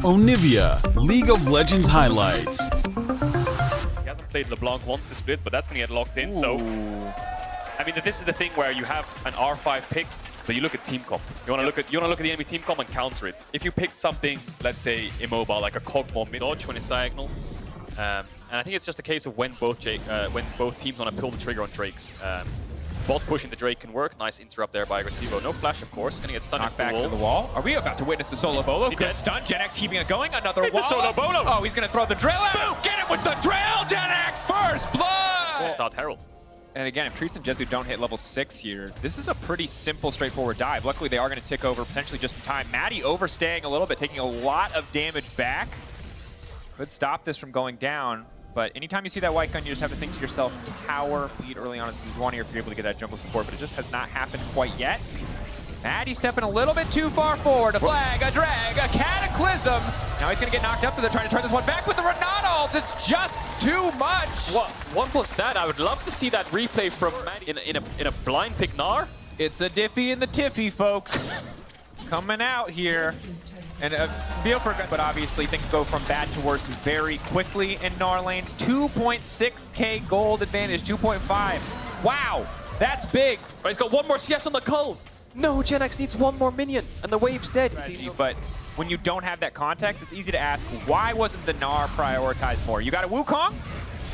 Onivia, League of Legends highlights. He hasn't played LeBlanc once to split, but that's going to get locked in. Ooh. So, I mean, this is the thing where you have an R5 pick, but you look at team comp. You want to look at the enemy team comp and counter it. If you picked something, let's say immobile, like a Cogmore mid dodge when it's diagonal, and I think it's just a case of when both teams want to pull the trigger on Drakes. Bot pushing the Drake can work. Nice interrupt there by Aggressivo. No flash, of course. Gonna get stunned Knocked back into the wall. Are we about to witness the solo bolo? Good stun. GenX keeping it going. Another wall. It's a solo bolo. Oh, he's gonna throw the drill out. Boom! Get it with the drill, GenX! First blood! Start Herald. And again, if Treats and Jezu don't hit level 6 here, this is a pretty simple, straightforward dive. Luckily, they are going to tick over potentially just in time. Maddie overstaying a little bit, taking a lot of damage back. Could stop this from going down. But anytime you see that white gun, you just have to think to yourself, tower lead early on as one here if you're able to get that jungle support, but it just has not happened quite yet. Maddie stepping a little bit too far forward. A flag, a drag, a cataclysm. Now he's going to get knocked up, so they're trying to turn this one back with the Renata ult. It's just too much. Well, one plus that, I would love to see that replay from Maddie in a blind pick Gnar. It's a Diffie and the Tiffy, folks. Coming out here. And feel for good, but obviously things go from bad to worse very quickly in Gnar lanes. 2.6k gold advantage, 2.5. Wow, that's big. But he's got one more CS on the Cull. No, GenX needs one more minion, and the wave's dead. But when you don't have that context, it's easy to ask, why wasn't the Gnar prioritized more? You got a Wukong,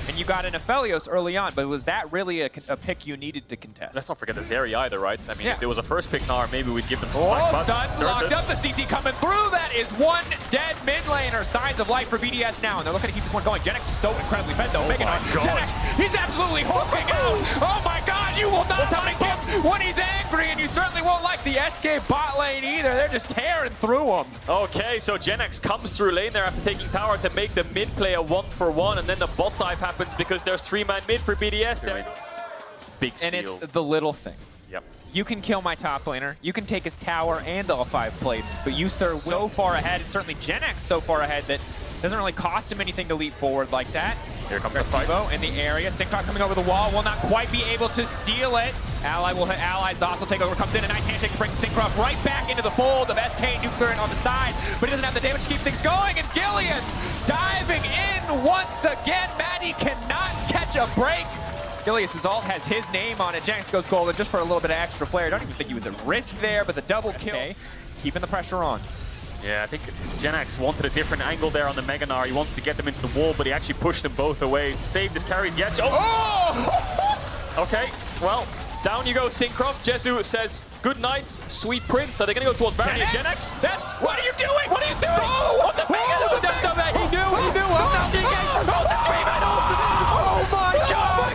and you got an Aphelios early on, but was that really a pick you needed to contest? Let's not forget the Zeri either, right? I mean, if it was a first pick Gnar, maybe we'd give them stun, locked up, the CC coming through. That is one dead mid laner. Signs of life for BDS now, and they're looking to keep this one going. GenX is so incredibly fed, though. GenX, he's absolutely hooking out. Oh my god, you will not like him when he's angry, and you certainly won't like the SK bot lane either. They're just tearing through him. Okay, so GenX comes through lane there after taking tower to make the mid play a 1-for-1, and then the bot dive happens because there's 3-man mid for BDS. Big steal. And it's the little thing. Yep. You can kill my top laner, you can take his tower and all 5 plates, but you, sir, so far ahead, and certainly GenX so far ahead that doesn't really cost him anything to leap forward like that. Here comes the fight. In the area. Syncroft coming over the wall, will not quite be able to steal it. Ally will hit allies, the hostile takeover comes in, a nice handshake to bring Syncroft right back into the fold of SK Nuclear on the side, but he doesn't have the damage to keep things going, and Gilius diving in once again. Maddie cannot catch a break. Gilius' ult has his name on it. GenX goes golden just for a little bit of extra flair. I don't even think he was at risk there, but the double kill, keeping the pressure on. Yeah, I think GenX wanted a different angle there on the Mega Gnar. He wanted to get them into the wall, but he actually pushed them both away. Saved his carries, yes. Oh! Okay, well, down you go, Syncroft. Jezu says, good night, sweet prince. Are they going to go towards Baron? GenX? That's... What are you doing? What are you doing? Oh, the Mega! He knew. I'm not the engage. Oh, the 3-man ult! Oh my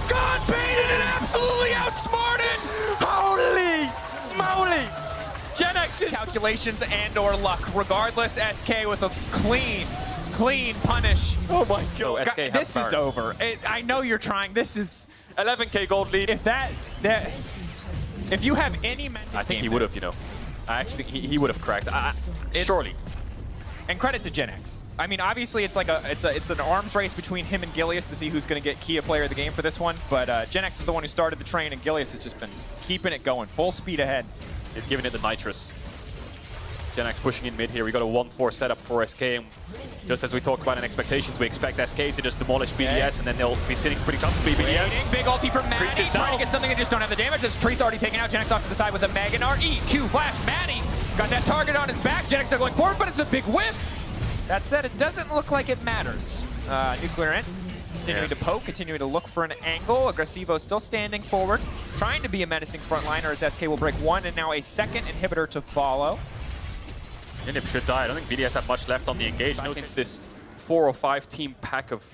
god, baited and absolutely outsmarted! Holy moly! GenX's calculations and or luck. Regardless, SK with a clean punish. Oh my god. So this is over. I know you're trying. This is 11k gold lead. If you have any mental I think he would have, you know. I actually think he would have cracked. Surely. And credit to GenX. I mean, obviously it's like it's an arms race between him and Gilius to see who's going to get Kia player of the game for this one. But GenX is the one who started the train, and Gilius has just been keeping it going, full speed ahead. He's giving it the nitrous. GenX pushing in mid here. We got a 1-4 setup for SK, and just as we talked about in expectations, we expect SK to just demolish BDS, and then they'll be sitting pretty comfortably. BDS. Big ulti from Maddie, trying to get something and just don't have the damage. As Treat's already taken out, GenX off to the side with a Mega Gnar. EQ flash, Maddie got that target on his back. GenX are going forward, but it's a big whiff. That said, it doesn't look like it matters. Nuclear in. Continuing to poke, continuing to look for an angle. Aggressivo still standing forward, trying to be a menacing frontliner as SK will break one, and now a second inhibitor to follow. Inhib should die. I don't think BDS have much left on the engage. No, it's this 4 or 5 team pack of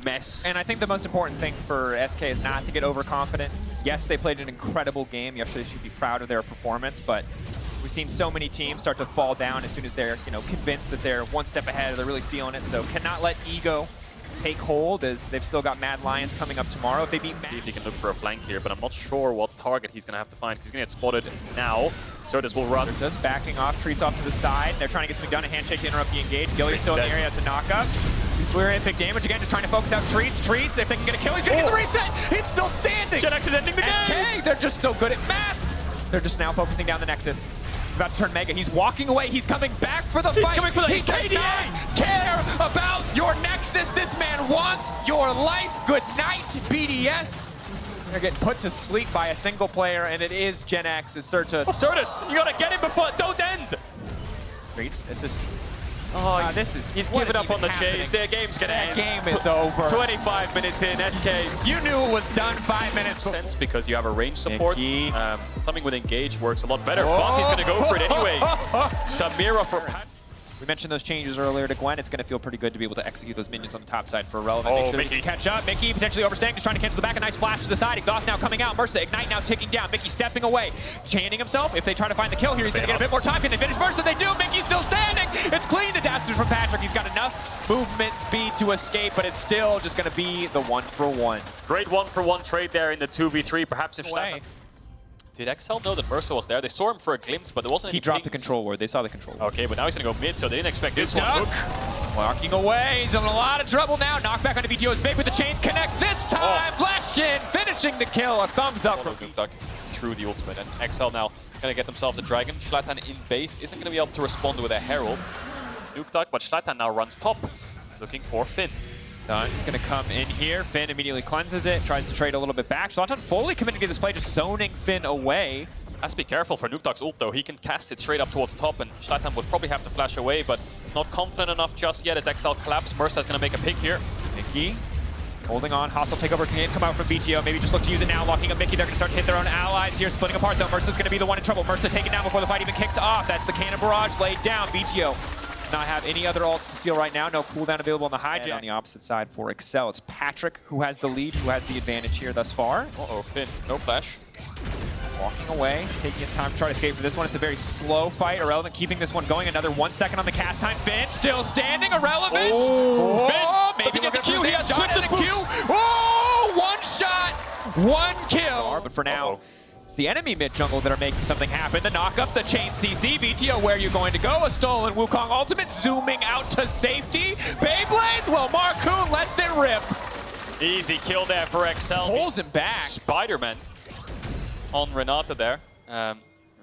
mess. And I think the most important thing for SK is not to get overconfident. Yes, they played an incredible game. Yesterday, they should be proud of their performance, but we've seen so many teams start to fall down as soon as they're, convinced that they're one step ahead, they're really feeling it. So cannot let ego take hold, as they've still got Mad Lions coming up tomorrow. If they beat See if he can look for a flank here, but I'm not sure what target he's going to have to find. He's going to get spotted now. Certus will run. Just backing off, Treats off to the side. They're trying to get something done, a handshake to interrupt the engage. Gilly's still in the area, it's a knockup. Clear epic damage again, just trying to focus out Treats. Treats, if they can get a kill, he's going to get the reset. It's still standing. GenX is ending the game. SK, they're just so good at math. They're just now focusing down the Nexus. He's about to turn Mega. He's walking away. He's coming back for the fight. He's coming for the He does not care about your Nexus. This man wants your life. Good night, BDS. They're getting put to sleep by a single player, and it is Gen X's Certus. Certus, you gotta get him before it don't end. It's just... Oh, he's giving up on the chase. Their game's gonna end. Game is over. 25 minutes in, SK. You knew it was done 5 minutes before. Sense because you have a range support. Something with Engage works a lot better. Oh. Bonti's gonna go for it anyway. Samira for... We mentioned those changes earlier to Gwen. It's going to feel pretty good to be able to execute those minions on the top side for Relevant. Oh, Make sure Mickey. they can catch up. Mickey potentially overstaying, just trying to cancel the back. A nice flash to the side. Exhaust now coming out. Mercer, Ignite now ticking down. Mickey stepping away. Chaining himself. If they try to find the kill here, he's going to get a bit more time. Can they finish Mercer? They do. Mickey's still standing. It's clean. The dash from Patrick. He's got enough movement speed to escape, but it's still just going to be the 1-for-1. Great 1-for-1 trade there in the 2v3. Perhaps if Schlatter... Did XL know that Mercer was there? They saw him for a glimpse, but there wasn't any He dropped pings. the control ward. They saw the control ward. Okay, but now he's going to go mid, so they didn't expect this one. Duck. Walking away. He's in a lot of trouble now. Knockback on the VTO is big with the chains connect this time. Flash in, finishing the kill. A thumbs up from Nuke through the ultimate. And XL now going to get themselves a dragon. Schlatan in base isn't going to be able to respond with a herald. Nuke, but Schlatan now runs top. He's looking for Finn. Gonna come in here. Finn immediately cleanses it, tries to trade a little bit back. Schlatan fully committed to this play, just zoning Finn away. Has to be careful for Nuke ult though. He can cast it straight up towards the top, and Schlatan would probably have to flash away, but not confident enough just yet as XL collapse. Mercer's gonna make a pick here. Mickey holding on. Hostile takeover can come out from BTO. Maybe just look to use it now. Locking up Mickey. They're gonna start to hit their own allies here. Splitting apart though. Mercer's gonna be the one in trouble. Mercer taken down before the fight even kicks off. That's the cannon barrage laid down. BTO does not have any other ults to steal right now. No cooldown available on the hijack. And on the opposite side for Excel, it's Patrick who has the lead, who has the advantage here thus far. Uh-oh, Finn, no flash. Walking away, taking his time to try to escape for this one. It's a very slow fight. Irrelevant keeping this one going. Another 1 second on the cast time. Finn still standing. Irrelevant. Oh, Finn. Maybe get the Q. He has swiftest boots. Oh, one shot, one kill. But for now, it's the enemy mid jungle that are making something happen. The knock up, the chain CC. VTO, where are you going to go? A stolen Wukong ultimate zooming out to safety. Beyblades. Well, Marcoon lets it rip. Easy kill there for XL. Pulls him back. Spider-Man on Renata there.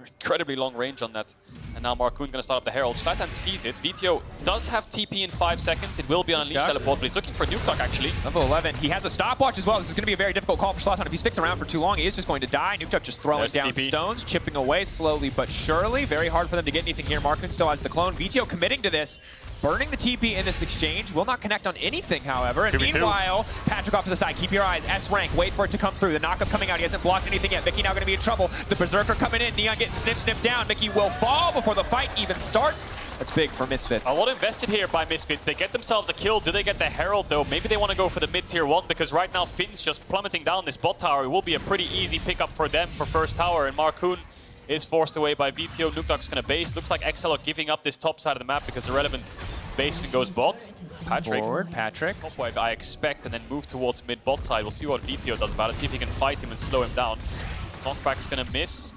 Incredibly long range on that. And now Marcoon going to start up the Herald. Schlatan sees it. VTO does have TP in 5 seconds. It will be on Unleash teleport, but he's looking for Nuke actually. Level 11. He has a stopwatch as well. This is going to be a very difficult call for Schlatan. If he sticks around for too long, he is just going to die. Nuke just throwing down stones, chipping away slowly but surely. Very hard for them to get anything here. Marcoon still has the clone. VTO committing to this. Burning the TP in this exchange. Will not connect on anything, however. And meanwhile, Patrick off to the side. Keep your eyes. S rank. Wait for it to come through. The knockup coming out. He hasn't blocked anything yet. Mickey now going to be in trouble. The Berserker coming in. Neon getting snipped down. Mickey will fall before the fight even starts. That's big for Misfits. A lot invested here by Misfits. They get themselves a kill. Do they get the Herald though? Maybe they want to go for the mid-tier 1 because right now Finn's just plummeting down this bot tower. It will be a pretty easy pickup for them for first tower. And Marcoon is forced away by VTO. Nuke going to base. Looks like XL are giving up this top side of the map because Irrelevant base and goes bot. Patrick. Forward, Patrick. Top wave, I expect, and then move towards mid-bot side. We'll see what VTO does about it. See if he can fight him and slow him down. Knockback's going to miss.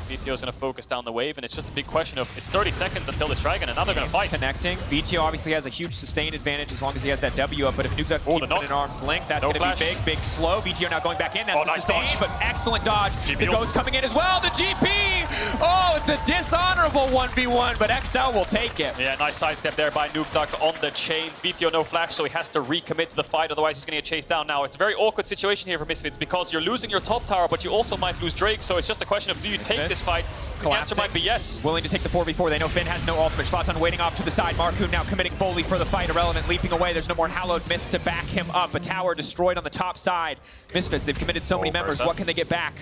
VTO's going to focus down the wave, and it's just a big question of it's 30 seconds until this dragon, and now they're going to fight. Connecting. VTO obviously has a huge sustained advantage as long as he has that W up, but if Nuke keeps him in arm's length, that's going to be big slow. VTO now going back in. That's a sustain, but excellent dodge. The Ghost coming in as well. The GP! Oh, it's a dishonorable 1v1, but XL will take it. Yeah, nice sidestep there by Nuke on the chains. VTO no flash, so he has to recommit to the fight, otherwise he's going to get chased down now. It's a very awkward situation here for Misfits because you're losing your top tower, but you also might lose Drake, so it's just a question of do you take this fight? The answer might be yes. Willing to take the 4v4. They know Finn has no ultimate. Schlatan waiting off to the side. Marcoon now committing fully for the fight. Irrelevant leaping away. There's no more Hallowed Mist to back him up. A tower destroyed on the top side. Misfits, they've committed so many members. What can they get back?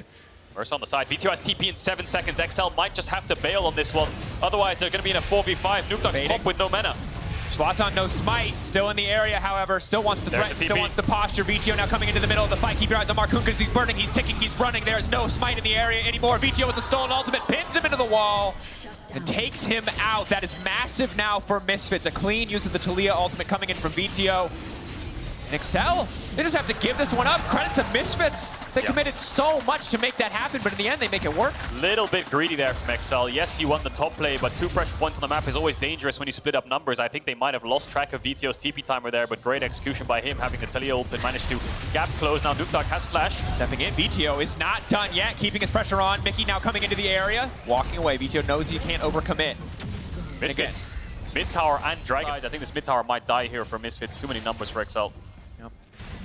Mercer on the side. VTO has TP in 7 seconds. XL might just have to bail on this one. Otherwise, they're going to be in a 4v5. Nuke top with no mana. Schlatan, no smite, still in the area, however, still wants to threaten, still wants to posture. VTO now coming into the middle of the fight. Keep your eyes on Marcoon because he's burning, he's ticking, he's running. There is no smite in the area anymore. VTO with the stolen ultimate pins him into the wall and takes him out. That is massive now for Misfits. A clean use of the Talia ultimate coming in from VTO. And Excel, they just have to give this one up. Credit to Misfits. They committed so much to make that happen, but in the end, they make it work. Little bit greedy there from Excel. Yes, you won the top play, but 2 pressure points on the map is always dangerous when you split up numbers. I think they might have lost track of VTO's TP timer there, but great execution by him, having the Talia ult and managed to gap close. Now Nukeduck has flash. Stepping in, VTO is not done yet, keeping his pressure on. Mickey now coming into the area, walking away. VTO knows he can't overcommit. Misfits, mid tower and Dragon. I think this mid tower might die here for Misfits. Too many numbers for Excel. Yep.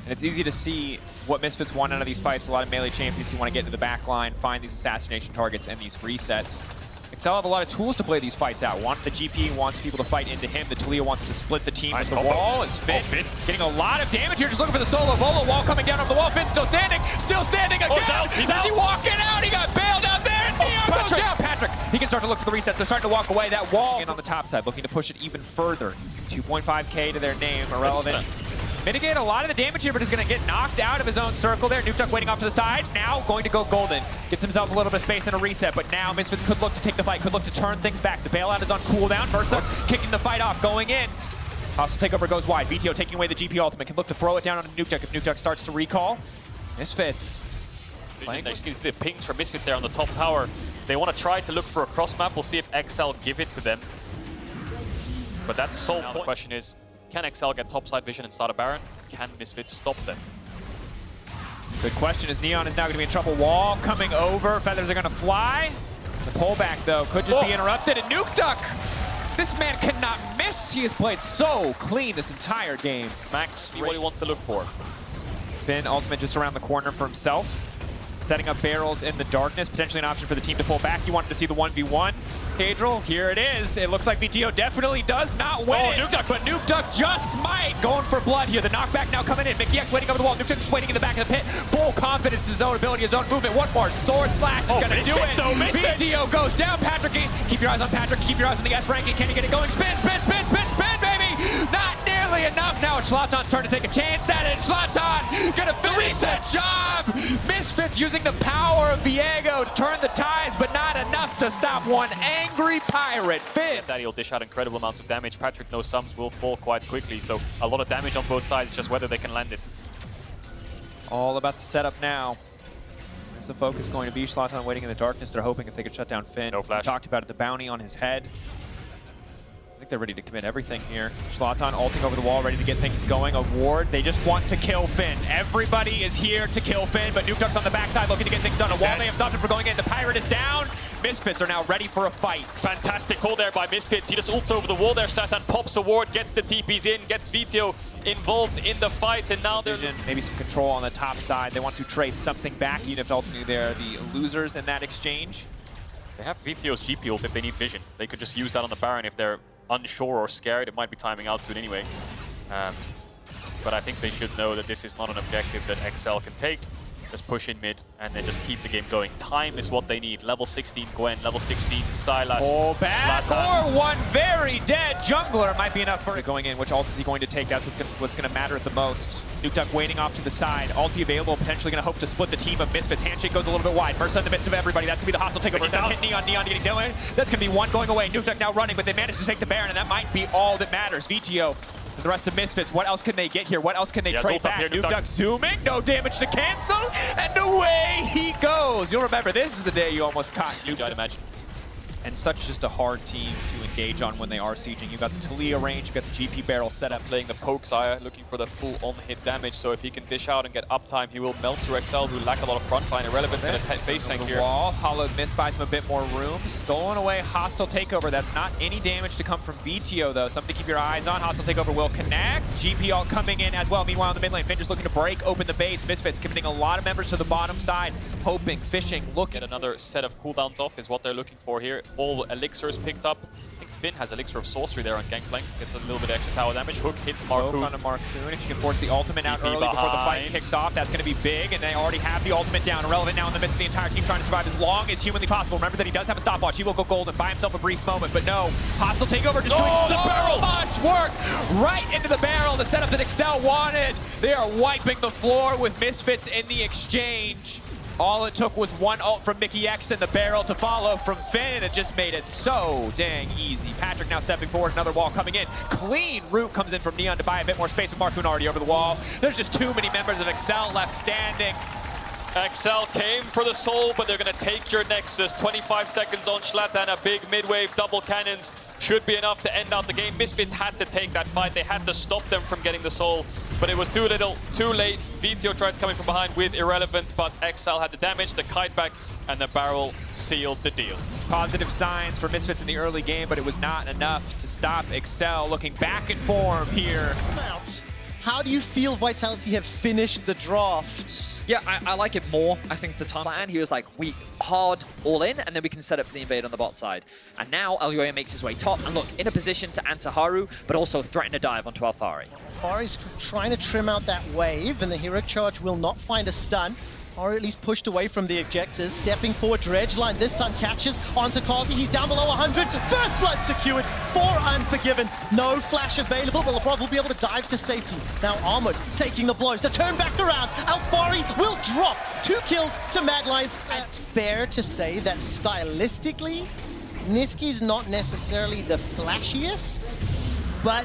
And it's easy to see what Misfits want out of these fights. A lot of melee champions who want to get into the back line, find these assassination targets and these resets. Excel have a lot of tools to play these fights out. The GP wants people to fight into him. The Talia wants to split the team with the wall. Is Finn getting a lot of damage here, just looking for the solo. Volo wall coming down over the wall. Finn still standing again. He's out. He's out. Is he walking out? He got bailed out there. And Neon goes down. Patrick, he can start to look for the resets. They're starting to walk away. That wall in on the top side, looking to push it even further. 2.5K to their name, irrelevant. Mitigate a lot of the damage here, but is going to get knocked out of his own circle there. Nukeduck waiting off to the side. Now going to go golden. Gets himself a little bit of space and a reset, but now Misfits could look to take the fight, could look to turn things back. The bailout is on cooldown. Versa kicking the fight off, going in. Hostile takeover goes wide. VTO taking away the GP ultimate. Can look to throw it down on Nukeduck if Nukeduck starts to recall. Misfits. You can see the pings from Misfits there on the top tower. They want to try to look for a cross map. We'll see if XL give it to them. But that's sole point. The question is, can XL get topside vision and start a Baron? Can Misfits stop them? Good question, as Neon is now going to be in trouble. Wall coming over, feathers are going to fly. The pullback, though, could just be interrupted. And Nukeduck, this man cannot miss. He has played so clean this entire game. Max, what he wants to look for. Finn, ultimate just around the corner for himself. Setting up barrels in the darkness, potentially an option for the team to pull back. You wanted to see the 1v1. Cadril, here it is. It looks like VTO definitely does not win. Nukeduck, but Nukeduck just might. Going for blood here. The knockback now coming in. Mickey X waiting over the wall. Nukeduck just waiting in the back of the pit. Full confidence in his own ability, his own movement. One more sword slash is going to do it. VTO goes down. Patrick, keep your eyes on Patrick. Keep your eyes on the S ranking. Can he get it going? Spin, spin, spin, spin, spin, baby. Not nearly enough. Now it's Zlatan's turn to take a chance at it. Zlatan going to finish the job. Misfits using the power of Viego to turn the tides, but not enough to stop one angry pirate. Finn. That he'll dish out incredible amounts of damage. Patrick knows sums will fall quite quickly, so a lot of damage on both sides, just whether they can land it. All about the setup now. Where's the focus going to be? Zlatan waiting in the darkness. They're hoping if they could shut down Finn. No flash. We talked about it, the bounty on his head. I think they're ready to commit everything here. Zlatan ulting over the wall, ready to get things going. A ward, they just want to kill Finn. Everybody is here to kill Finn, but Nukeduck's on the backside looking to get things done. A wall may have stopped him from going in. The pirate is down. Misfits are now ready for a fight. Fantastic call there by Misfits. He just ults over the wall there. Zlatan pops a ward, gets the TPs in, gets VTO involved in the fight, and now they're... Maybe some control on the top side. They want to trade something back, even if ultimately they're the losers in that exchange. They have VTO's GP ult if they need vision. They could just use that on the Baron if they're unsure or scared. It might be timing out soon anyway. But I think they should know that this is not an objective that XL can take. Just push in mid and then just keep the game going. Time is what they need. Level 16 Gwen, level 16 Sylas. Pull back or one very dead jungler might be enough for it. Going in, which ult is he going to take? That's what's going to matter the most. Nukeduck waiting off to the side. Ulti available, potentially going to hope to split the team of Misfits. Handshake goes a little bit wide. Versa in the midst of everybody. That's going to be the hostile takeover. That's hit Neon. Neon getting going. That's going to be one going away. Nukeduck now running, but they managed to take the Baron, and that might be all that matters. VTO. The rest of Misfits, what else can they get here? What else can they trade back? Nukeduck zooming, no damage to cancel, and away he goes. You'll remember, this is the day you almost caught Nukeduck, I'd imagine. And such just a hard team to engage on when they are sieging. You've got the Talia range, you've got the GP barrel set up. Playing the poke Xayah, looking for the full on-hit damage, so if he can dish out and get uptime, he will melt through XL, who lack a lot of frontline. Irrelevant in a face tank here. Wall, Hollowed Mist buys him a bit more room. Stolen away, hostile takeover. That's not any damage to come from VTO, though. Something to keep your eyes on. Hostile takeover will connect. GP ult coming in as well. Meanwhile, in the mid lane, Finn just looking to break open the base. Misfits committing a lot of members to the bottom side. Hoping, fishing, looking. Get another set of cooldowns off is what they're looking for here. All elixirs picked up. I think Finn has Elixir of Sorcery there on Gangplank. Gets a little bit extra tower damage. Hook hits Marcoon. On Marcoon. If you can force the ultimate out early before the fight kicks off, that's going to be big. And they already have the ultimate down. Irrelevant now in the midst of the entire team trying to survive as long as humanly possible. Remember that he does have a stopwatch. He will go golden, buy himself a brief moment. But no, hostile takeover just doing so much work right into the barrel. The setup that Excel wanted. They are wiping the floor with Misfits in the exchange. All it took was one ult from Mickey X and the barrel to follow from Finn, and it just made it so dang easy. Patrick now stepping forward, another wall coming in. Clean route comes in from Neon to buy a bit more space, with Marcoon already over the wall. There's just too many members of Excel left standing. Excel came for the soul, but they're going to take your Nexus. 25 seconds on Schlatt and a big mid-wave double cannons should be enough to end out the game. Misfits had to take that fight. They had to stop them from getting the soul, but it was too little, too late. VTO tried coming from behind with Irrelevant, but Excel had the damage, the kite back, and the barrel sealed the deal. Positive signs for Misfits in the early game, but it was not enough to stop Excel looking back in form here. How do you feel Vitality have finished the draft? Yeah, I like it more. I think the plan here is like, we hard all in, and then we can set up for the invade on the bot side. And now Alyoya makes his way top, and look, in a position to answer Haru, but also threaten a dive onto Alfari. Alfari's trying to trim out that wave, and the hero charge will not find a stun. Or at least pushed away from the objectors. Stepping forward, Dredge line this time catches onto Kazi. He's down below 100. First blood secured for Unforgiven. No flash available, but LeBron will be able to dive to safety. Now Armored taking the blows. The turn back around. Alfari will drop 2 kills to Mad Lions. It's fair to say that stylistically, Niski's not necessarily the flashiest, but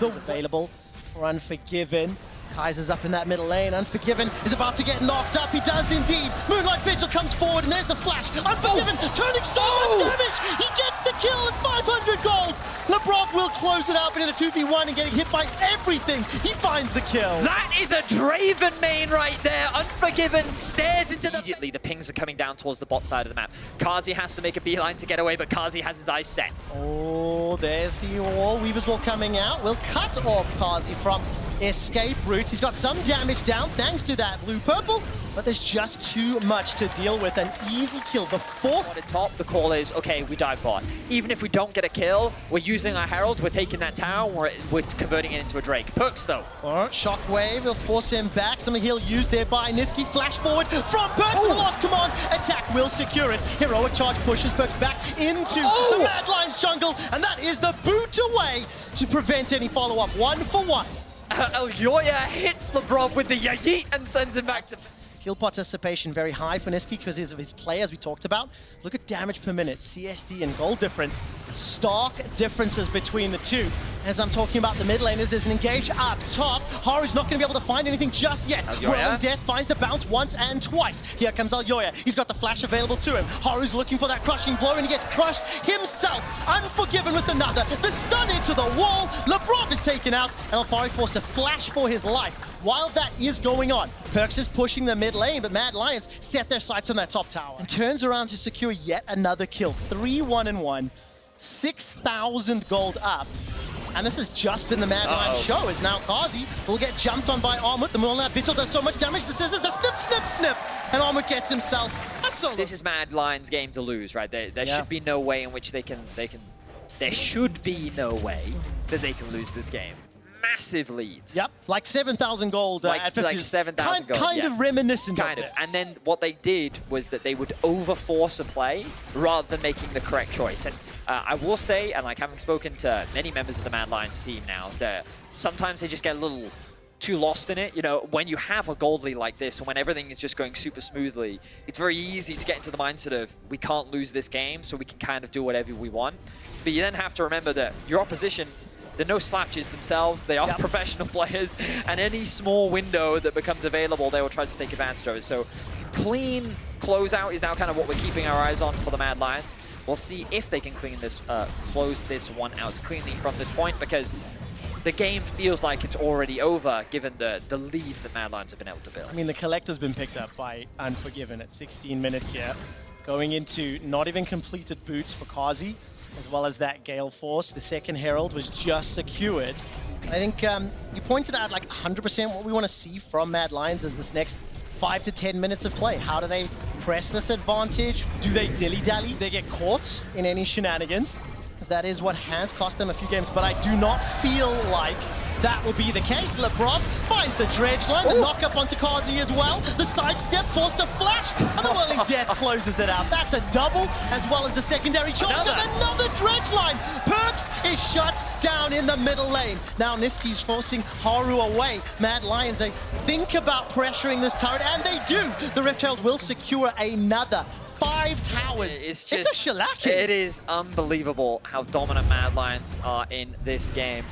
the available for Unforgiven. Kaiser's up in that middle lane. Unforgiven is about to get knocked up. He does indeed. Moonlight Vigil comes forward, and there's the flash. Unforgiven turning so much damage. He gets the kill at 500 gold. LeBron will close it out, but in a 2v1 and getting hit by everything, he finds the kill. That is a Draven main right there. Unforgiven stares into the... Immediately, the pings are coming down towards the bot side of the map. Kazi has to make a beeline to get away, but Kazi has his eyes set. Oh, there's the wall. Weaver's Wall coming out. Will cut off Kazi from escape routes. He's got some damage down thanks to that blue-purple, but there's just too much to deal with. An easy kill. The fourth... At top, the call is, okay, we dive bot. Even if we don't get a kill, we're using our Herald, we're taking that tower, we're converting it into a Drake. Perks, though. Alright, Shockwave will force him back. Something he'll use thereby. Niski flash forward from Perks to the lost command. Attack will secure it. Heroic charge pushes Perks back into the Mad Lions jungle, and that is the boot away to prevent any follow-up. 1 for 1. Alyoya hits LeBron with the yeet and sends him back to... Kill participation very high for Niski because of his play, as we talked about. Look at damage per minute, CSD and gold difference. Stark differences between the two. As I'm talking about the mid laners, there's an engage up top. Haru's not going to be able to find anything just yet. Whirling Death finds the bounce once and twice. Here comes Alyoya. He's got the flash available to him. Haru's looking for that crushing blow, and he gets crushed himself. Unforgiven with another. The stun into the wall. LeBron is taken out, and Alfari forced to flash for his life. While that is going on, Perks is pushing the mid lane, but Mad Lions set their sights on that top tower and turns around to secure yet another kill. 3-1-1, 6,000 gold up. And this has just been the Mad Lions show, as now Kazi will get jumped on by Armut. The Moonlight Vigil does so much damage, the scissors, the snip, snip, snip, and Armut gets himself a solo. This is Mad Lions' game to lose, right? There should be no way in which there should be no way that they can lose this game. Massive leads. Yep, like 7,000 gold at 50. Like 7,000 gold. Kind of reminiscent of this. And then what they did was that they would overforce a play rather than making the correct choice. And I will say, and like having spoken to many members of the Mad Lions team now, that sometimes they just get a little too lost in it. You know, when you have a gold lead like this and when everything is just going super smoothly, it's very easy to get into the mindset of, we can't lose this game, so we can kind of do whatever we want. But you then have to remember that your opposition, they're no slouches themselves, they are professional players, and any small window that becomes available, they will try to take advantage of it. So clean closeout is now kind of what we're keeping our eyes on for the Mad Lions. We'll see if they can close this one out cleanly from this point, because the game feels like it's already over, given the lead that Mad Lions have been able to build. I mean, the Collector's been picked up by Unforgiven at 16 minutes here, going into not even completed boots for Kazi, as well as that Gale Force. The second Herald was just secured. I think you pointed out like 100% what we want to see from Mad Lions is this next 5 to 10 minutes of play. How do they press this advantage? Do they dilly-dally? They get caught in any shenanigans? Because that is what has cost them a few games, but I do not feel like that will be the case. LeBron finds the dredge line, the knock up onto Kazi as well. The sidestep forced a flash, and the Whirling Death closes it out. That's a double, as well as the secondary charge, and another dredge line. Perks is shut down in the middle lane. Now Niski's forcing Haru away. Mad Lions, a think about pressuring this turret, and they do. The Rift Herald will secure another 5 towers. It's a shellacking. It is unbelievable how dominant Mad Lions are in this game.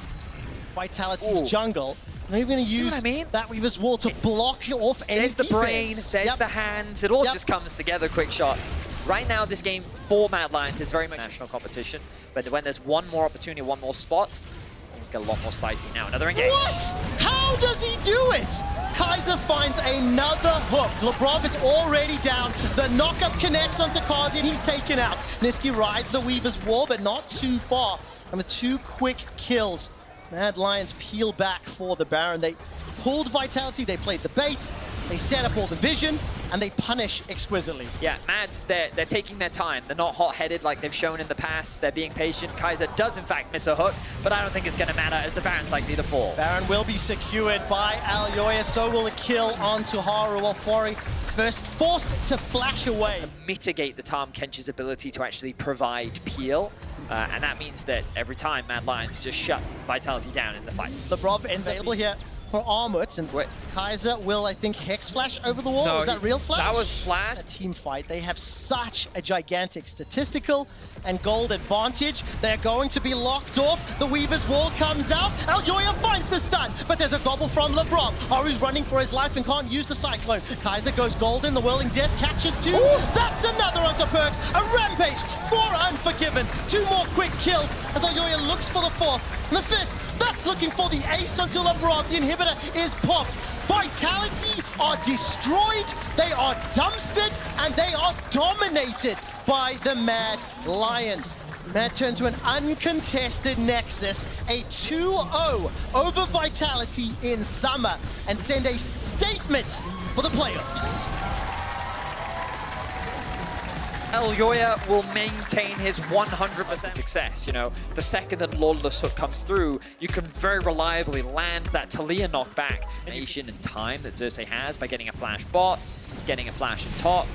Vitality's jungle. They're even going to use that Weaver's Wall to block off any There's the brain, defense. there's the hands, it all just comes together, quick shot. Right now, this game for Mad Lions is very much national competition, but when there's one more opportunity, one more spot, things get a lot more spicy now. Another engage. What? How does he do it? Kaiser finds another hook. Lebrov is already down. The knockup connects onto Kazi and he's taken out. Niski rides the Weaver's Wall, but not too far. And with 2 quick kills, Mad Lions peel back for the Baron. They pulled Vitality, they played the bait, they set up all the vision, and they punish exquisitely. Yeah, Mads, they're taking their time. They're not hot-headed like they've shown in the past. They're being patient. Kaiser does, in fact, miss a hook, but I don't think it's going to matter as the Baron's likely to fall. Baron will be secured by Alyoya, so will the kill onto Haru, while Fori forced to flash away. To mitigate the Tahm Kench's ability to actually provide peel, and that means that every time Mad Lions just shut Vitality down in the fights. Lebrov ends able here for Armut, and Kaiser will, I think, Hex Flash over the wall. No, is that real Flash? That was Flash. A team fight. They have such a gigantic statistical and gold advantage. They're going to be locked off. The Weaver's Wall comes out. Alyoya finds the stun, but there's a gobble from Lebrov. Haru's running for his life and can't use the Cyclone. Kaiser goes golden. The Whirling Death catches 2. Ooh. That's another onto Perks. A Rampage for Unforgiven. 2 more quick kills as Alyoya looks for the 4th. And the 5th. That's looking for the ace until Lebrov. The inhibitor is popped. Vitality are destroyed, they are dumpstered, and they are dominated by the Mad Lions. Mad turn to an uncontested Nexus, a 2-0 over Vitality in summer, and send a statement for the playoffs. Alyoya will maintain his 100% success. You know, the second that Lawless Hook comes through, you can very reliably land that Talia knockback. Nation and time that Xerxes has by getting a flash bot, getting a flash in top.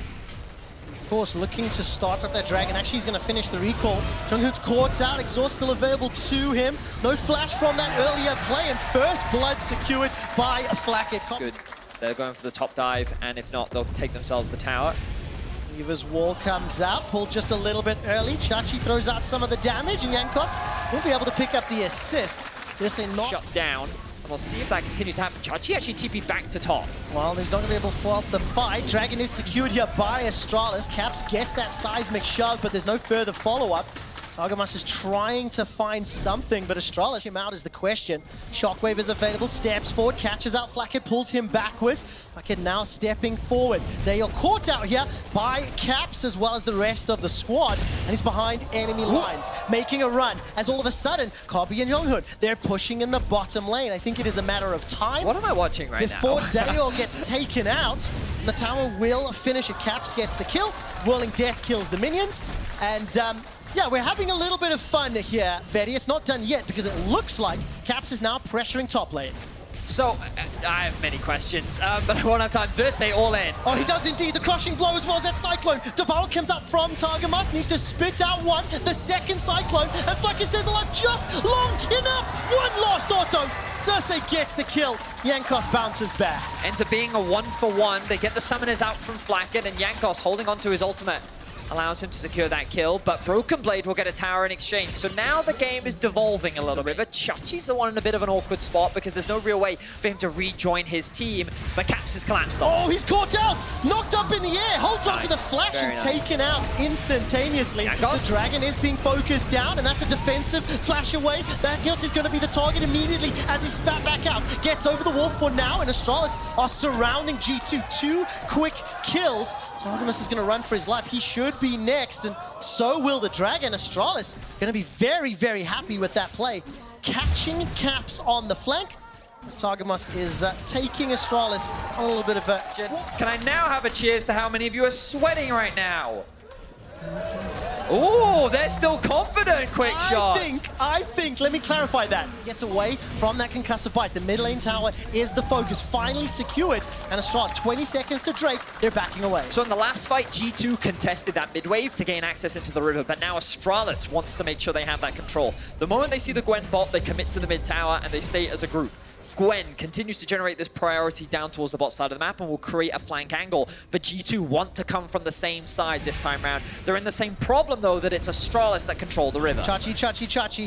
Of course, looking to start up that Dragon. Actually, he's going to finish the recall. Junghoon's caught out. Exhaust still available to him. No flash from that earlier play, and first blood secured by a Flacket. Good. They're going for the top dive, and if not, they'll take themselves the tower. Weaver's Wall comes out, pulled just a little bit early. Chachi throws out some of the damage, and Jankos will be able to pick up the assist. So not shut down, and we'll see if that continues to happen. Chachi actually TP'd back to top. Well, he's not going to be able to fault the fight. Dragon is secured here by Astralis. Caps gets that seismic shove, but there's no further follow-up. Targamas is trying to find something, but Astralis him out is the question. Shockwave is available, steps forward, catches out Flacket, pulls him backwards. Flacket now stepping forward. Dale caught out here by Caps as well as the rest of the squad, and he's behind enemy lines, making a run, as all of a sudden, Kobe and Junghoon, they're pushing in the bottom lane. I think it is a matter of time. What am I watching right before now? Dale gets taken out, the tower will finish it. Caps gets the kill, Whirling Death kills the minions, and yeah, we're having a little bit of fun here, Betty. It's not done yet because it looks like Caps is now pressuring top lane. So, I have many questions, but I won't have time. Xerxes all in. Oh, he does indeed. The crushing blow as well as that Cyclone. Devour comes out from Targamas, needs to spit out one. The second Cyclone, and Flack stays alive just long enough. One lost auto. Xerxes gets the kill. Jankos bounces back. Ends up being a 1-for-1. They get the summoners out from Flacket, and Jankos holding onto his ultimate allows him to secure that kill, but Broken Blade will get a tower in exchange. So now the game is devolving a little bit, but Chachi's the one in a bit of an awkward spot because there's no real way for him to rejoin his team, but Caps is collapsed on. Oh, he's caught out! Knocked up in the air, holds onto the flash and taken out instantaneously. The Dragon is being focused down, and that's a defensive flash away. That Gils is going to be the target immediately as he spat back out. Gets over the wall for now, and Astralis are surrounding G2. 2 quick kills. Targamas is going to run for his life. He should be next, and so will the Dragon. Astralis going to be very, very happy with that play. Catching Caps on the flank, as Targamas is taking Astralis on a little bit of a... Can I now have a cheers to how many of you are sweating right now? Ooh, they're still confident, quick shots. I think, let me clarify that. Gets away from that concussive bite. The mid lane tower is the focus, finally secured. And Astralis, 20 seconds to Drake, they're backing away. So in the last fight, G2 contested that mid wave to gain access into the river, but now Astralis wants to make sure they have that control. The moment they see the Gwen bot, they commit to the mid tower and they stay as a group. Gwen continues to generate this priority down towards the bot side of the map and will create a flank angle. But G2 want to come from the same side this time round. They're in the same problem, though, that it's Astralis that control the river. Chachi.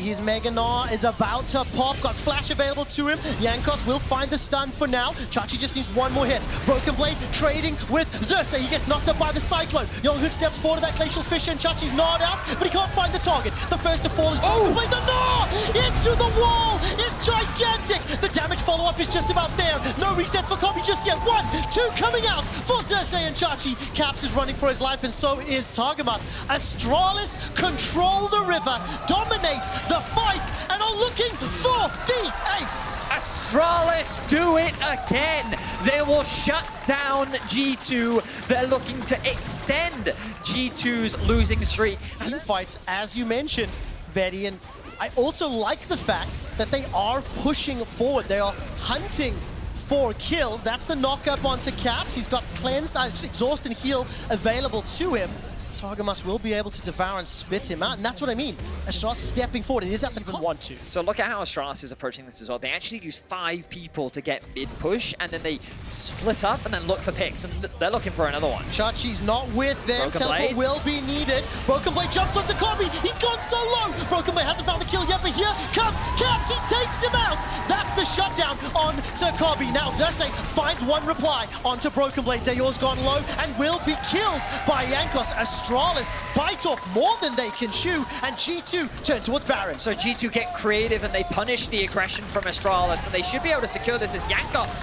His Mega Gnar is about to pop. Got flash available to him. Jankos will find the stun for now. Chachi just needs one more hit. Broken Blade trading with Xerxes. He gets knocked up by the Cyclone. Yonghood steps forward to that Glacial Fissure, and Chachi's gnawed out, but he can't find the target. The first to fall is Broken Blade. The Gnar into the wall is gigantic. The damage follow-up is just about there. No reset for Kobe just yet. 1, 2 coming out for Xerxes and Chachi. Caps is running for his life, and so is Targamas. Astralis control the river, dominate the fight, and are looking for the ace. Astralis do it again. They will shut down G2. They're looking to extend G2's losing streak. Team fights, as you mentioned, Vetty, and I also like the fact that they are pushing forward. They are hunting for kills. That's the knock-up onto Caps. He's got Cleanse, Exhaust, and Heal available to him. Targamas will be able to devour and spit him out, and that's what I mean. Astralis stepping forward. It is at the cost. 1-2. So look at how Astralis is approaching this as well. They actually use 5 people to get mid-push, and then they split up and then look for picks, and they're looking for another one. Chachi's not with them. Broken Teleport Blade will be needed. Broken Blade jumps onto Kobe. He's gone so low. Broken Blade hasn't found the kill yet, but here comes Caps. He takes him out. That's the shutdown on to Kobe. Now Xerxes finds one reply onto Broken Blade. Dayor's gone low and will be killed by Jankos. Astralis bite off more than they can chew, and G2 turn towards Baron. So G2 get creative and they punish the aggression from Astralis, and they should be able to secure this as Jankos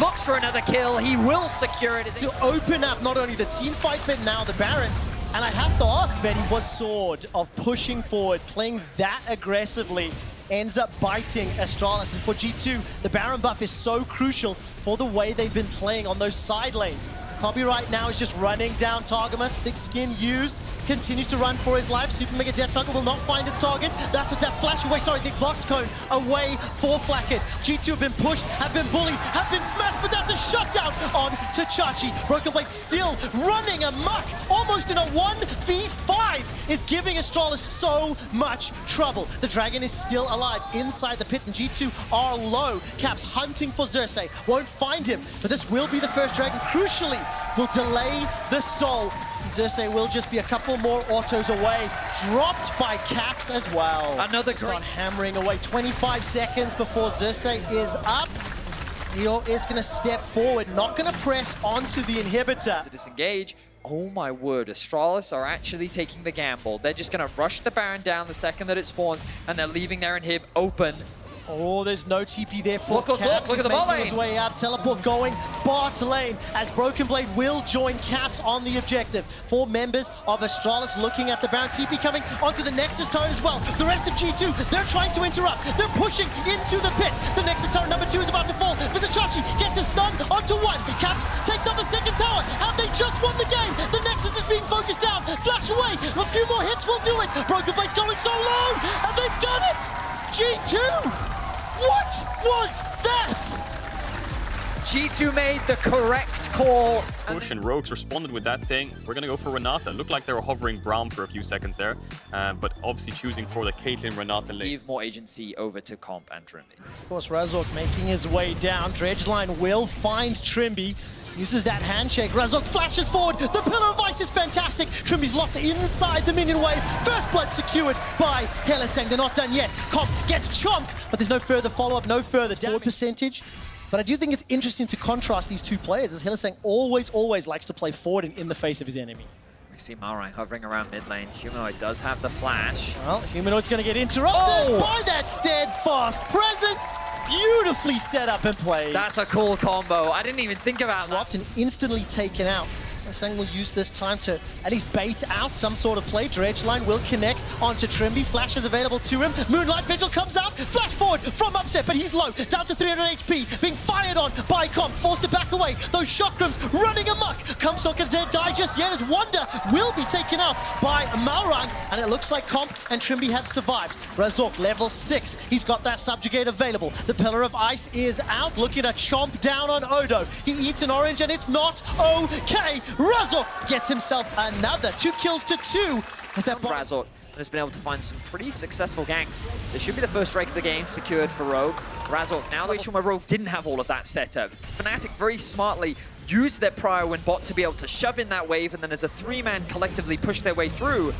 looks for another kill. He will secure it. To open up not only the team fight, but now the Baron. And I have to ask, Vetty, was Sword of pushing forward, playing that aggressively, ends up biting Astralis. And for G2, the Baron buff is so crucial for the way they've been playing on those side lanes. Kobe right now is just running down Targamas, thick skin used, continues to run for his life. Super Mega Death Knuckle will not find its target. That's a flash away, sorry, the Box Cone away for Flacket. G2 have been pushed, have been bullied, have been smashed, but that's a shutdown on to Chachi. Broken Blade still running amok, almost in a 1v5, is giving Astralis so much trouble. The Dragon is still alive inside the pit, and G2 are low. Caps hunting for Xerxes, won't find him, but this will be the first Dragon. Crucially, will delay the soul. Xerxes will just be a couple more autos away. Dropped by Caps as well. Another Start hammering away. 25 seconds before Xerxes is up. Eo is going to step forward, not going to press onto the inhibitor. To disengage. Oh my word, Astralis are actually taking the gamble. They're just going to rush the Baron down the second that it spawns, and they're leaving their inhib open. Oh, there's no TP there for Caps. Look at the bot lane. His way up. Teleport going bot lane as Broken Blade will join Caps on the objective. 4 members of Astralis looking at the Baron. TP coming onto the Nexus turret as well. The rest of G2, they're trying to interrupt. They're pushing into the pit. The Nexus turret number 2 is about to fall. Vizichachi gets a stun onto 1. Caps takes out the second tower. Have they just won the game? The Nexus is being focused down. Flash away. A few more hits will do it. Broken Blade's going so low, and they've done it. G2. What was that? G2 made the correct call. Push, and Rogues responded with that, saying, we're going to go for Renata. Looked like they were hovering Brown for a few seconds there, but obviously choosing for the Caitlyn Renata lane. Give more agency over to Comp and Trimby. Of course, Razork making his way down. Dredgeline will find Trimby. Uses that handshake. Razork flashes forward. The Pillar of Ice is fantastic. Trimby's locked inside the minion wave. First blood secured by Hellesang. They're not done yet. Comp gets chomped, but there's no further follow-up, no further damage percentage. But I do think it's interesting to contrast these two players, as Hellesang always likes to play forward and in the face of his enemy. We see Malrang hovering around mid lane. Humanoid does have the flash. Well, Humanoid's going to get interrupted by that steadfast presence. Beautifully set up and played. That's a cool combo. I didn't even think about that. Dropped and instantly taken out. Hellesang will use this time to at least bait out some sort of play. Dredgeline will connect onto Trimby. Flash is available to him. Moonlight Vigil comes out. Flash forward from Upset, but he's low. Down to 300 HP. Being fired on by Comp. Forced to back away. Those shockgrams running amok. Comp's not going to die just yet as Wonder will be taken out by Malrang. And it looks like Comp and Trimby have survived. Razork level 6. He's got that subjugate available. The Pillar of Ice is out. Looking to chomp down on Odo. He eats an orange and it's not okay. Razork gets himself another 2 kills to 2. As that Razork has been able to find some pretty successful ganks. This should be the first Drake of the game secured for Rogue. Razork now the situation where Rogue didn't have all of that set up. Fnatic very smartly used their prior win bot to be able to shove in that wave, and then as a 3-man collectively push their way through,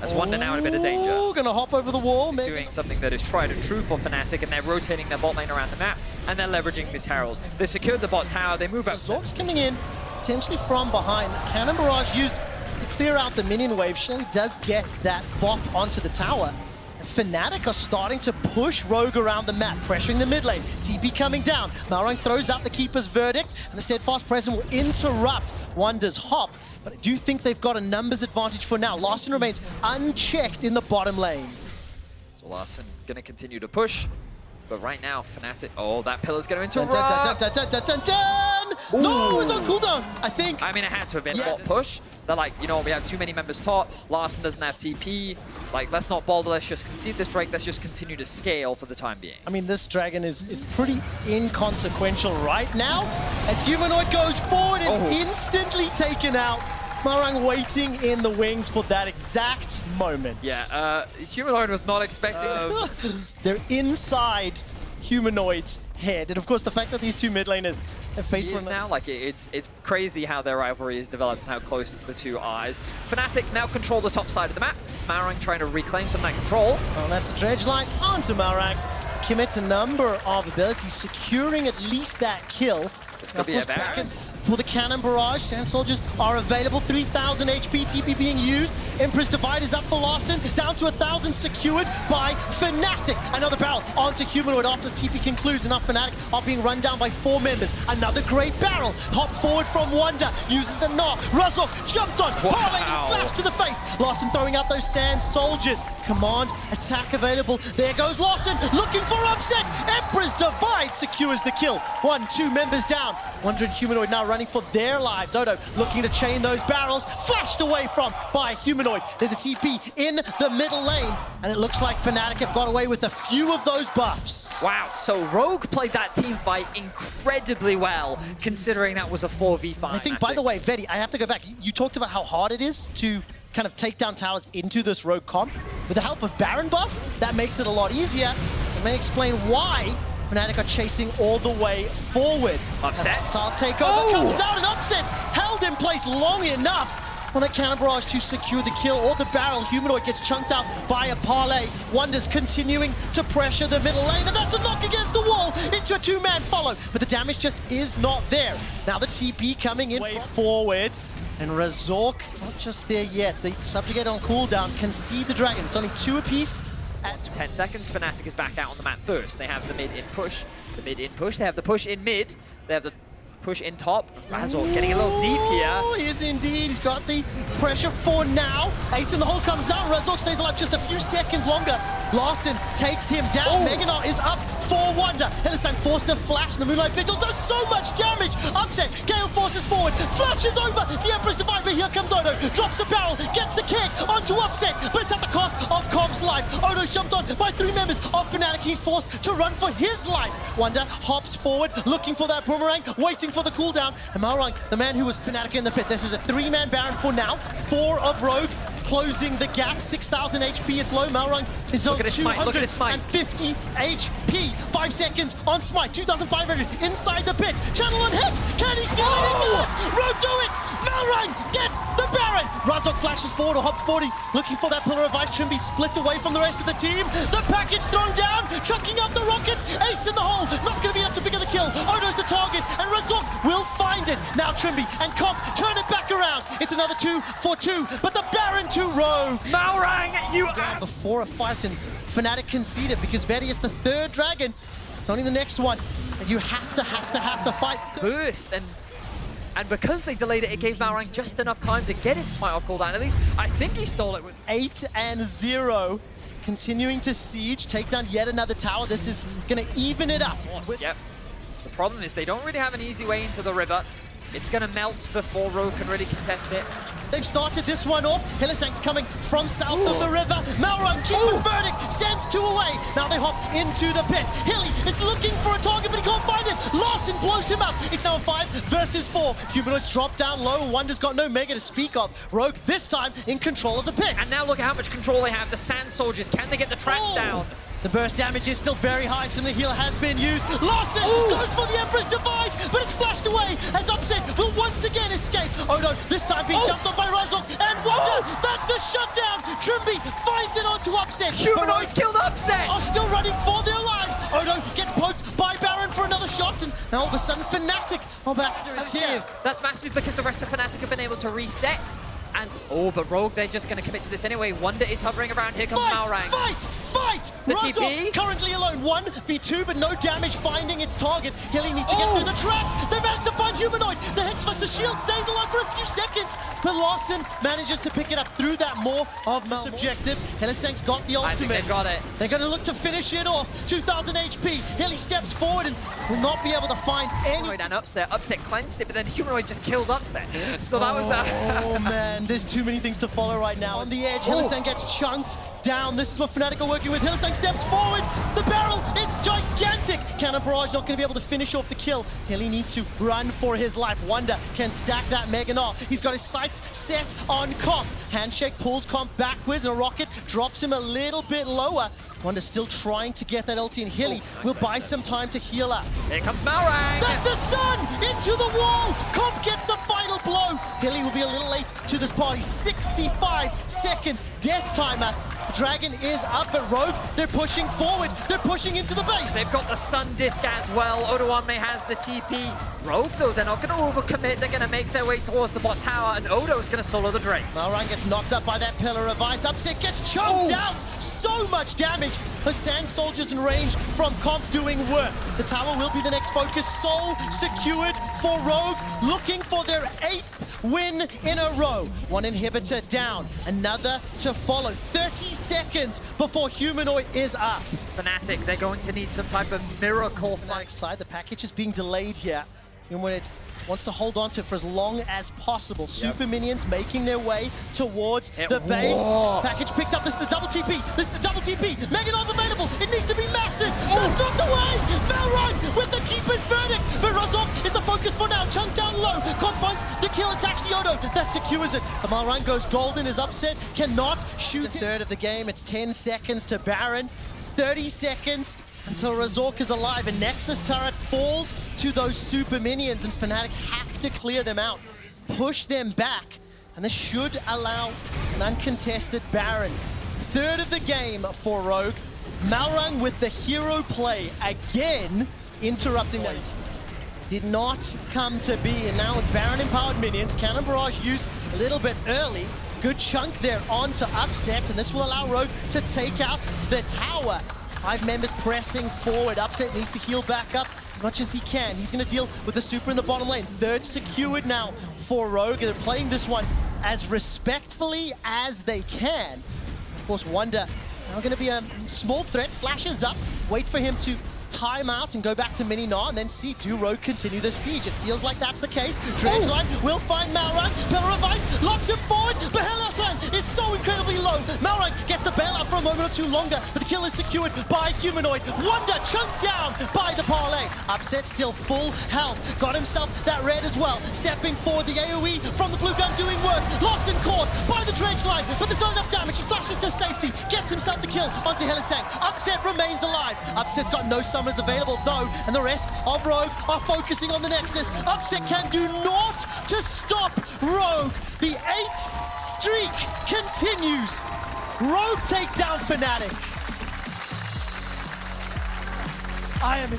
as Wonder now in a bit of danger. Gonna hop over the wall. Maybe. Doing something that is tried and true for Fnatic, and they're rotating their bot lane around the map, and they're leveraging this Herald. They secured the bot tower, they move up. Zork's coming in, potentially from behind. Cannon Barrage used to clear out the minion wave. Shelly does get that bop onto the tower. Fnatic are starting to push Rogue around the map, pressuring the mid lane. TP coming down. Malrang throws out the Keeper's Verdict, and the Steadfast Presence will interrupt Wonder's hop. But I do think they've got a numbers advantage for now. Larssen remains unchecked in the bottom lane. So Larssen going to continue to push. But right now, Fnatic... Oh, that pillar's going to Dun, interrupt. dun, dun, dun, dun, dun, dun. No, it's on cooldown, I think. I mean, it had to have been bot push. They're like, you know, we have too many members top. Larssen doesn't have TP. Like, let's not boulder, let's just concede this Drake. Let's just continue to scale for the time being. I mean, this dragon is pretty inconsequential right now as Humanoid goes forward and instantly taken out. Malrang waiting in the wings for that exact moment. Yeah, Humanoid was not expecting They're inside Humanoid's head. And of course, the fact that these two mid laners have faced one now, like, it's crazy how their rivalry is developed and how close the two are. Fnatic now control the top side of the map. Malrang trying to reclaim some of that control. Oh, that's a dredge line onto Malrang. Commits a number of abilities, securing at least that kill. This could be a Baron. For the Cannon Barrage, Sand Soldiers are available. 3,000 HP, TP being used. Emperor's Divide is up for Larssen, down to 1,000 secured by Fnatic. Another barrel onto Humanoid after TP concludes. Enough Fnatic are being run down by 4 members. Another great barrel. Hop forward from Wonder, uses the knock. Razork jumped on, parlay and slashed to the face. Larssen throwing out those Sand Soldiers. Command, attack available. There goes Larssen, looking for upset. Emperor's Divide secures the kill. 1, 2 members down. Wonder and Humanoid now running for their lives. Odo looking to chain those barrels, flashed away from by Humanoid. There's a TP in the middle lane, and it looks like Fnatic have got away with a few of those buffs. Wow, so Rogue played that team fight incredibly well, considering that was a 4v5. I think, by the way, Vedi, I have to go back. You talked about how hard it is to kind of take down towers into this Rogue comp. With the help of Baron buff, that makes it a lot easier. It may explain why Fnatic are chasing all the way forward. Upset. Style takeover comes out and upsets. Held in place long enough on the Cannon Barrage to secure the kill, or the barrel. Humanoid gets chunked out by a parlay. Wonder's continuing to pressure the middle lane, and that's a knock against the wall into a 2-man follow, but the damage just is not there. Now the TP coming in way forward, and Razork not just there yet. The Subjugate on cooldown can see the dragon. It's only 2 apiece. At 10 seconds, Fnatic is back out on the map first. They have the mid-in push. The mid-in push. They have the push in mid. They have the push in top. Razork getting a little deep here. Oh, he is indeed. He's got the pressure for now. Ace in the hole comes out. Razork stays alive just a few seconds longer. Larssen takes him down. Meganar is up for Wonder. Hellesang forced to flash. The Moonlight Vigil does so much damage. Upset. Gale forces forward. Flashes over the Emperor's Divide, but here comes Odo. Drops a barrel. Gets the kick onto Upset, but it's at the cost of Comp's life. Odo jumped on by 3 members of Fnatic. He's forced to run for his life. Wonder hops forward, looking for that boomerang, waiting for the cooldown. And Malrang, the man who was Fnatic in the pit. This is a 3-man Baron for now. 4 of Rogue, closing the gap. 6,000 HP, it's low. Malrang is on 250 HP. 5 seconds on Smite, 2,500 inside the pit. Channel on Hex, can he steal it? He does! Rogue do it! Malrang gets the Baron! Razork flashes forward, or hops 40s, looking for that Pillar of Ice. Trimby split away from the rest of the team. The package thrown down, chucking up the rockets. Ace in the hole, not going to be enough to pick up the kill. Odo's the target, and Razork will find it. Now Trimby and Comp turn it back around. It's another 2 for 2, but the Baron to Rogue. Malrang, you before a fight, and Fnatic conceded because Vedi is the 3rd dragon. It's only the next one, and you have to fight. burst, and because they delayed it, it gave Malrang just enough time to get his Smite off cooldown. At least I think he stole it with 8-0. Continuing to siege, take down yet another tower. This is going to even it up. Yep. The problem is they don't really have an easy way into the river. It's going to melt before Rogue can really contest it. They've started this one off. Hylissang's coming from south of the river. Malrun, keeper's verdict, sends 2 away. Now they hop into the pit. Hilly is looking for a target, but he can't find him. Larson blows him up. It's now a 5 versus 4. Humanoids drop down low. Wonder's got no Mega to speak of. Rogue this time in control of the pit. And now look at how much control they have. The Sand Soldiers, can they get the tracks down? The burst damage is still very high, so the healer has been used. Larson goes for the Emperor's Divide, but it's flashed away as Upset will once again escape. Odo, this time being jumped on by Razok, and Wonder, that's the shutdown! Trimby finds it onto Upset. Humanoid killed Upset! Are still running for their lives. Odo gets poked by Baron for another shot, and now all of a sudden Fnatic are back to here. That's massive because the rest of Fnatic have been able to reset. And, but Rogue, they're just going to commit to this anyway. Wonder is hovering around. Here comes Malrang. Fight! The Razok TP? currently alone. 1v2, but no damage finding its target. Hilly needs to get through the trap. They managed to find Humanoid. The Hex Flux, the shield stays alive for a few seconds, but Larson manages to pick it up through that more of Mal's objective. Hylissang's got the ultimate. I think they've got it. They're going to look to finish it off. 2,000 HP. Hilly steps forward and will not be able to find any. Humanoid and Upset. Upset cleansed it, but then Humanoid just killed Upset. So that was that. Oh man, there's too many things to follow right now. On the edge, Hylissang gets chunked down. This is what Fnatic are working with. Hylissang steps forward. The barrel is gigantic. Cannon Barrage not going to be able to finish off the kill. Hilly needs to run for his life. Wonder can stack that Mega Gnar. He's got his sights set on Comp. Handshake pulls Comp backwards, and a rocket drops him a little bit lower. Wonder still trying to get that ulti, and Hilly will buy some time to heal up. Here comes Malrang. That's the stun! Into the wall! Comp gets the final blow. Hilly will be a little late to this party. 65-second death timer. Dragon is up, but Rogue, they're pushing forward. They're pushing into the base. They've got the Sun Disc as well. Odoame has the TP. Rogue, though, they're not going to overcommit. They're going to make their way towards the bot tower, and Odo's going to solo the Drake. Malrang gets knocked up by that Pillar of Ice. Upset gets chunked out. So much damage. But Sand Soldiers in range from Comp doing work. The tower will be the next focus. Soul secured for Rogue, looking for their 8th win in a row. One inhibitor down, another to follow. 30 seconds before Humanoid is up. Fnatic, they're going to need some type of miracle fight. Side, the package is being delayed here. Humanoid wants to hold on to it for as long as possible. Super minions making their way towards the base. Package picked up. This is a double TP. This is a double TP. Mega Gnar's available. It needs to be massive. That's not the way. Malrun with the keeper's verdict. But Razok is the focus for now. Chunked down low. Comp finds the kill. It's actually Odo that secures it. The Malrun goes golden. Is Upset. Cannot shoot. The third of the game. It's 10 seconds to Baron. 30 seconds until Razork is alive, and Nexus turret falls to those super minions, and Fnatic have to clear them out, push them back, and this should allow an uncontested Baron. Third of the game for Rogue. Malrang with the hero play again, interrupting that. Did not come to be, and now with Baron empowered minions, Cannon Barrage used a little bit early. Good chunk there onto Upset, and this will allow Rogue to take out the tower. 5 members pressing forward. Upset needs to heal back up as much as he can. He's going to deal with the super in the bottom lane. Third secured now for Rogue. They're playing this one as respectfully as they can. Of course, Wonder now going to be a small threat. Flashes up. Wait for him to time out and go back to Mini Gnar, and then see, do Rogue continue the siege? It feels like that's the case. Dredgeline will find Malrang. Pillar of Ice locks him forward, but Hylissang is so incredibly low. Malrang gets the bailout for a moment or two longer, but the kill is secured by Humanoid. Wonder chunked down by the parlay. Upset still full health. Got himself that red as well. Stepping forward, the AoE from the blue gun doing work. Larson caught by the Dredgeline, but there's not enough damage. He flashes to safety, gets himself the kill onto Hylissang. Upset remains alive. Upset's got no summons available though, and the rest of Rogue are focusing on the Nexus. Upset can do naught to stop Rogue. The 8 streak continues. Rogue take down Fnatic. I am